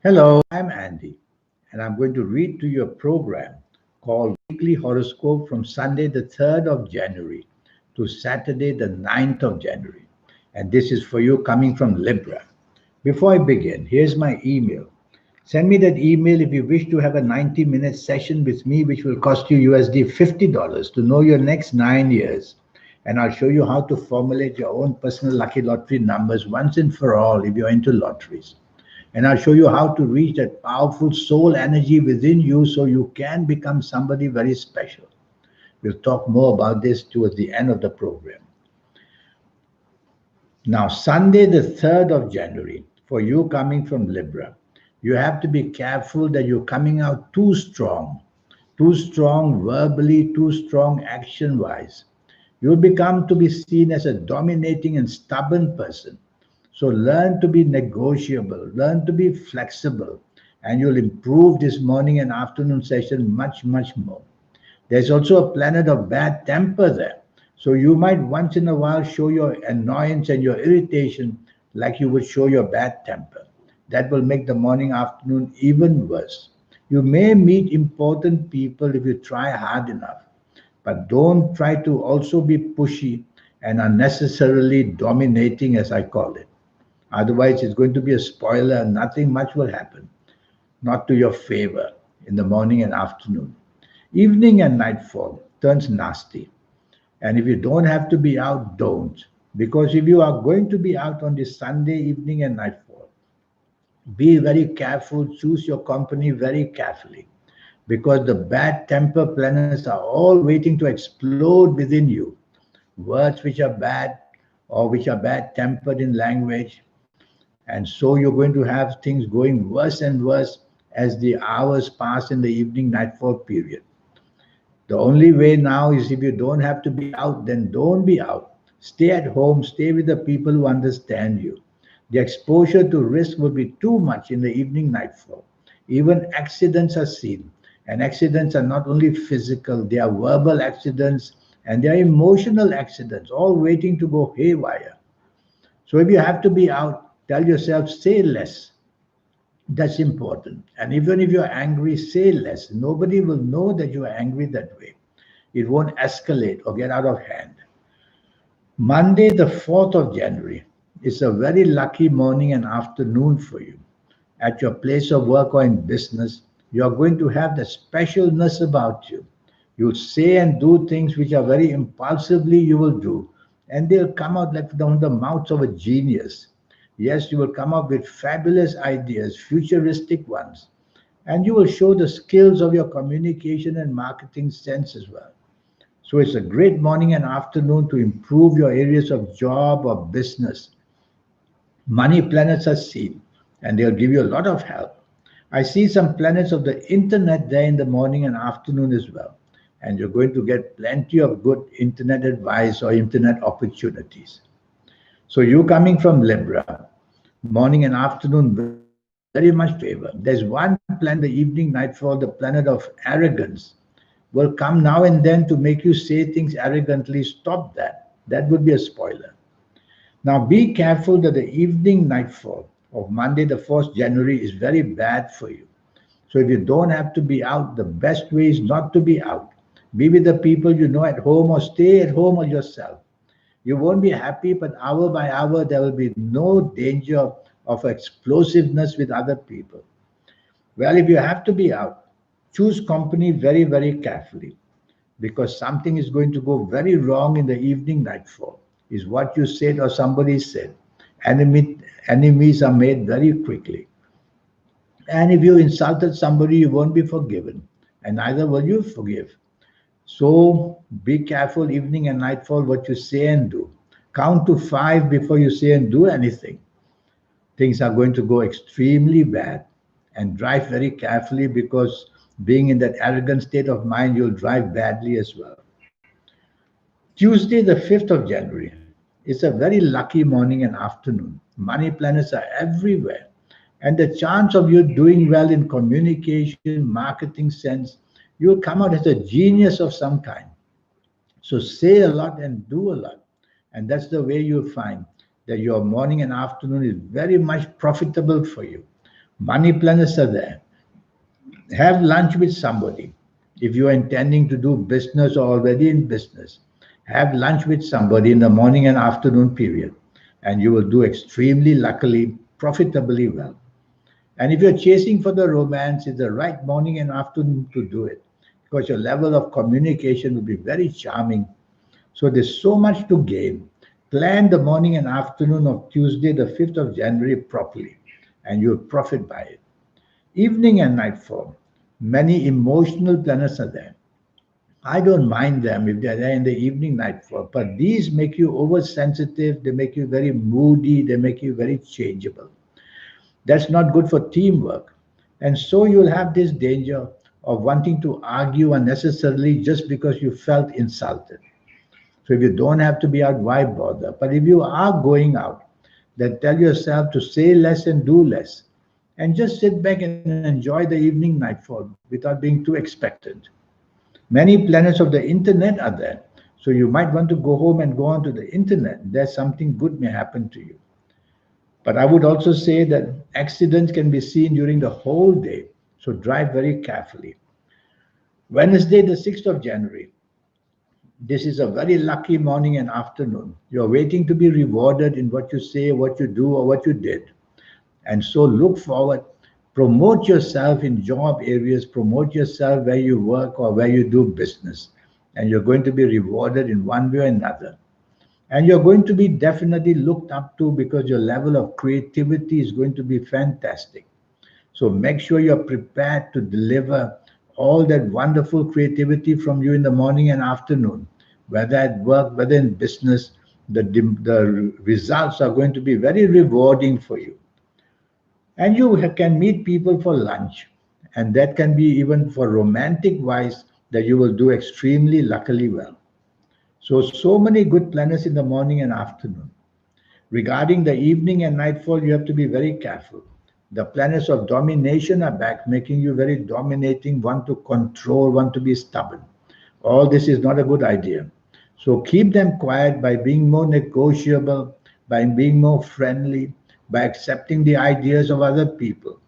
Hello, I'm Andy, and I'm going to read to you a program called Weekly Horoscope from Sunday, the 3rd of January to Saturday, the 9th of January. And this is for you coming from Libra. Before I begin, here's my email. Send me that email if you wish to have a 90-minute session with me, which will cost you USD $50 to know your next 9 years. And I'll show you how to formulate your own personal lucky lottery numbers once and for all if you're into lotteries. And I'll show you how to reach that powerful soul energy within you so you can become somebody very special. We'll talk more about this towards the end of the program. Now, Sunday, the 3rd of January, for you coming from Libra, you have to be careful that you're coming out too strong verbally, too strong action wise. You'll become to be seen as a dominating and stubborn person. So learn to be negotiable, learn to be flexible, and you'll improve this morning and afternoon session much, much more. There's also a planet of bad temper there. So you might once in a while show your annoyance and your irritation like you would show your bad temper. That will make the morning afternoon even worse. You may meet important people if you try hard enough, but don't try to also be pushy and unnecessarily dominating, as I call it. Otherwise, it's going to be a spoiler and nothing much will happen, not to your favor in the morning and afternoon. Evening and nightfall turns nasty. And if you don't have to be out, don't. Because if you are going to be out on this Sunday evening and nightfall, be very careful, choose your company very carefully. Because the bad temper planets are all waiting to explode within you. Words which are bad or which are bad tempered in language. And so you're going to have things going worse and worse as the hours pass in the evening nightfall period. The only way now is if you don't have to be out, then don't be out. Stay at home, stay with the people who understand you. The exposure to risk will be too much in the evening nightfall. Even accidents are seen. And accidents are not only physical, they are verbal accidents and they are emotional accidents, all waiting to go haywire. So if you have to be out, tell yourself, say less. That's important. And even if you're angry, say less. Nobody will know that you are angry that way. It won't escalate or get out of hand. Monday, the 4th of January, is a very lucky morning and afternoon for you. At your place of work or in business, you're going to have the specialness about you. You'll say and do things which are very impulsively you will do, and they'll come out like from the mouth of a genius. Yes, you will come up with fabulous ideas, futuristic ones, and you will show the skills of your communication and marketing sense as well. So it's a great morning and afternoon to improve your areas of job or business. Money planets are seen and they'll give you a lot of help. I see some planets of the internet there in the morning and afternoon as well. And you're going to get plenty of good internet advice or internet opportunities. So you coming from Libra, morning and afternoon very much favor. There's one planet, the evening nightfall, the planet of arrogance, will come now and then to make you say things arrogantly. Stop that. That would be a spoiler. Now be careful that the evening nightfall of Monday, the 4th January, is very bad for you. So if you don't have to be out, the best way is not to be out. Be with the people you know at home or stay at home or yourself. You won't be happy, but hour by hour, there will be no danger of explosiveness with other people. Well, if you have to be out, choose company very, very carefully because something is going to go very wrong in the evening nightfall, is what you said or somebody said. Enemies are made very quickly. And if you insulted somebody, you won't be forgiven, and neither will you forgive. So be careful evening and nightfall what you say and do. Count to five before you say and do anything. Things are going to go extremely bad. And drive very carefully because being in that arrogant state of mind, you'll drive badly as well. Tuesday, the 5th of January, is a very lucky morning and afternoon. Money planets are everywhere. And the chance of you doing well in communication, marketing sense, you'll come out as a genius of some kind. So say a lot and do a lot. And that's the way you'll find that your morning and afternoon is very much profitable for you. Money planets are there. Have lunch with somebody. If you are intending to do business or already in business, have lunch with somebody in the morning and afternoon period, and you will do extremely luckily, profitably well. And if you're chasing for the romance, it's the right morning and afternoon to do it because your level of communication will be very charming. So there's so much to gain. Plan the morning and afternoon of Tuesday, the 5th of January properly, and you'll profit by it. Evening and nightfall. Many emotional planets are there. I don't mind them if they're there in the evening nightfall, but these make you oversensitive, they make you very moody, they make you very changeable. That's not good for teamwork. And so you'll have this danger of wanting to argue unnecessarily just because you felt insulted. So if you don't have to be out, why bother? But if you are going out, then tell yourself to say less and do less. And just sit back and enjoy the evening nightfall without being too expectant. Many planets of the internet are there. So you might want to go home and go onto the internet. There's something good may happen to you. But I would also say that accidents can be seen during the whole day. So drive very carefully. Wednesday, the 6th of January. This is a very lucky morning and afternoon. You're waiting to be rewarded in what you say, what you do, or what you did. And so look forward, promote yourself in job areas, promote yourself where you work or where you do business. And you're going to be rewarded in one way or another. And you're going to be definitely looked up to because your level of creativity is going to be fantastic. So make sure you're prepared to deliver all that wonderful creativity from you in the morning and afternoon, whether at work, whether in business. The results are going to be very rewarding for you. And you can meet people for lunch, and that can be even for romantic wise that you will do extremely luckily well. So many good planets in the morning and afternoon. Regarding the evening and nightfall, you have to be very careful. The planets of domination are back, making you very dominating, want to control, want to be stubborn. All this is not a good idea. So keep them quiet by being more negotiable, by being more friendly, by accepting the ideas of other people.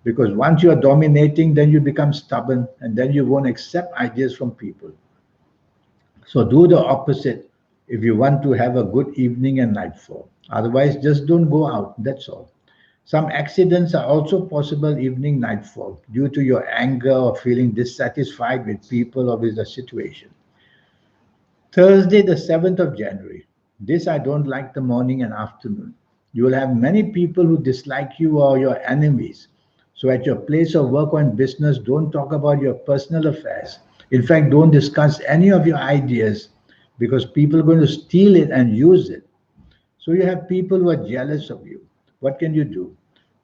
Because once you are dominating, then you become stubborn and then you won't accept ideas from people. So do the opposite if you want to have a good evening and nightfall. Otherwise, just don't go out. That's all. Some accidents are also possible evening nightfall due to your anger or feeling dissatisfied with people or with the situation. Thursday, the 7th of January. This I don't like the morning and afternoon. You will have many people who dislike you or your enemies. So at your place of work or in business, don't talk about your personal affairs. In fact, don't discuss any of your ideas because people are going to steal it and use it. So you have people who are jealous of you. What can you do?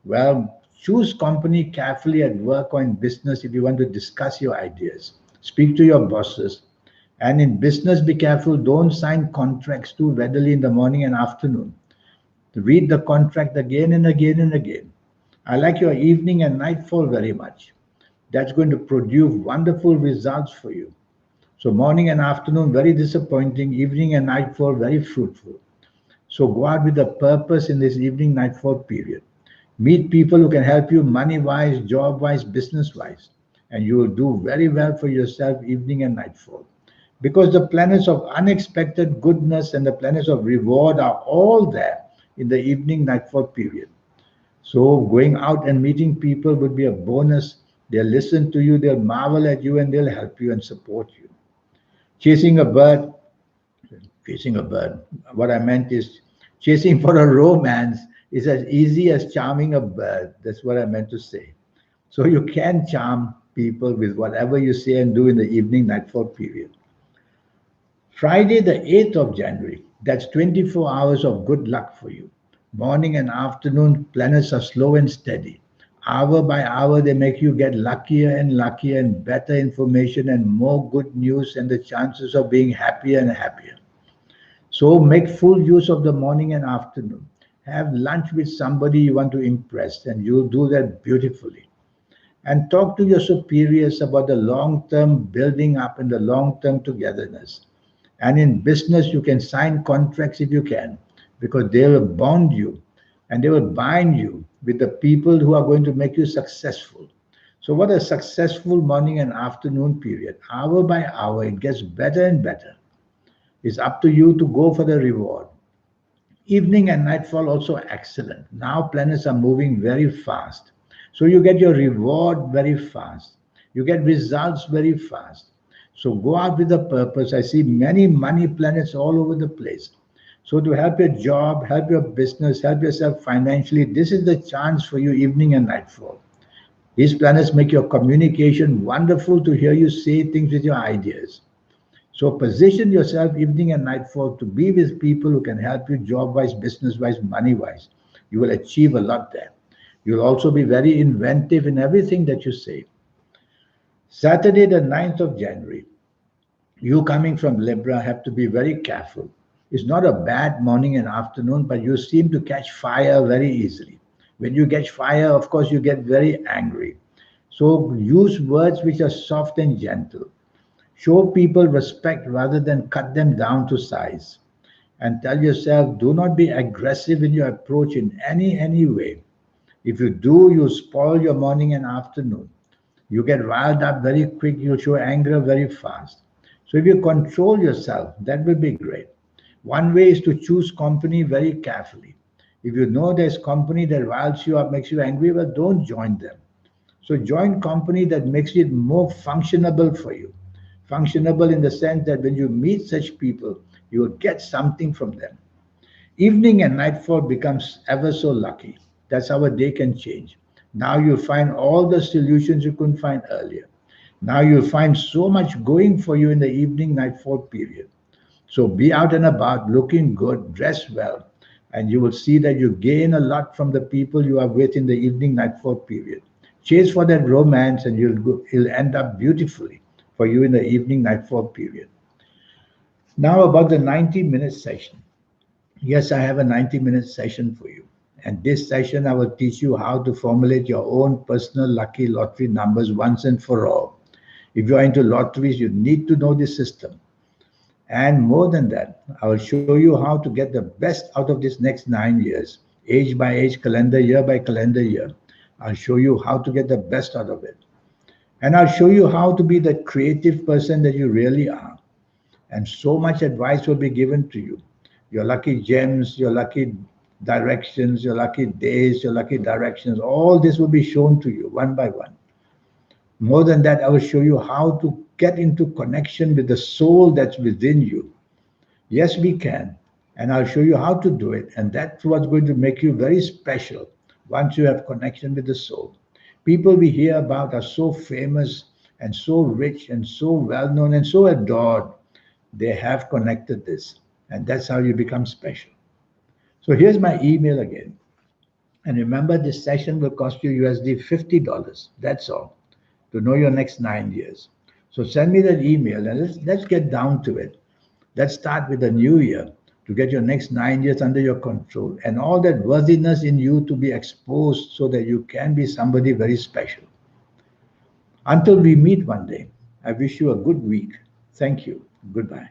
Well, choose company carefully at work or in business if you want to discuss your ideas. Speak to your bosses. And in business, be careful. Don't sign contracts too readily in the morning and afternoon. Read the contract again and again and again. I like your evening and nightfall very much. That's going to produce wonderful results for you. So morning and afternoon, very disappointing. Evening and nightfall, very fruitful. So go out with a purpose in this evening nightfall period. Meet people who can help you money wise, job wise, business wise. And you will do very well for yourself evening and nightfall. Because the planets of unexpected goodness and the planets of reward are all there in the evening nightfall period. So going out and meeting people would be a bonus. They'll listen to you, they'll marvel at you, and they'll help you and support you. Chasing a bird, chasing a bird. What I meant is chasing for a romance is as easy as charming a bird. That's what I meant to say. So you can charm people with whatever you say and do in the evening nightfall period. Friday, the 8th of January, that's 24 hours of good luck for you. Morning and afternoon, planets are slow and steady. Hour by hour, they make you get luckier and luckier and better information and more good news and the chances of being happier and happier. So make full use of the morning and afternoon. Have lunch with somebody you want to impress, and you'll do that beautifully. And talk to your superiors about the long term building up and the long term togetherness. And in business, you can sign contracts if you can, because they will bond you and they will bind you with the people who are going to make you successful. So, what a successful morning and afternoon period. Hour by hour, it gets better and better. It's up to you to go for the reward. Evening and nightfall also excellent. Now planets are moving very fast. So you get your reward very fast. You get results very fast. So go out with a purpose. I see many money planets all over the place. So to help your job, help your business, help yourself financially, this is the chance for you evening and nightfall. These planets make your communication wonderful to hear you say things with your ideas. So position yourself evening and nightfall to be with people who can help you job wise, business wise, money wise. You will achieve a lot there. You'll also be very inventive in everything that you say. Saturday, the 9th of January, you coming from Libra have to be very careful. It's not a bad morning and afternoon, but you seem to catch fire very easily. When you catch fire, of course, you get very angry. So use words which are soft and gentle. Show people respect rather than cut them down to size. And tell yourself, do not be aggressive in your approach in any way. If you do, you spoil your morning and afternoon. You get riled up very quick, you show anger very fast. So if you control yourself, that will be great. One way is to choose company very carefully. If you know there's company that riles you up, makes you angry, well, don't join them. So join company that makes it more functionable for you. Functionable in the sense that when you meet such people, you will get something from them. Evening and nightfall becomes ever so lucky. That's how a day can change. Now you'll find all the solutions you couldn't find earlier. Now you'll find so much going for you in the evening nightfall period. So be out and about, looking good, dress well, and you will see that you gain a lot from the people you are with in the evening nightfall period. Chase for that romance, and you'll end up beautifully for you in the evening nightfall period. Now about the 90-minute session. Yes, I have a 90-minute session for you. And this session, I will teach you how to formulate your own personal lucky lottery numbers once and for all. If you are into lotteries, you need to know this system. And more than that, I will show you how to get the best out of this next 9 years, age by age, calendar year by calendar year. I'll show you how to get the best out of it. And I'll show you how to be the creative person that you really are. And so much advice will be given to you. Your lucky gems, your lucky directions, your lucky days, your lucky directions, all this will be shown to you one by one. More than that, I will show you how to get into connection with the soul that's within you. Yes, we can. And I'll show you how to do it. And that's what's going to make you very special once you have connection with the soul. People we hear about are so famous and so rich and so well known and so adored. They have connected this. And that's how you become special. So here's my email again. And remember, this session will cost you USD $50. That's all, to know your next 9 years. So send me that email and let's get down to it. Let's start with the new year to get your next 9 years under your control and all that worthiness in you to be exposed so that you can be somebody very special. Until we meet one day, I wish you a good week. Thank you. Goodbye.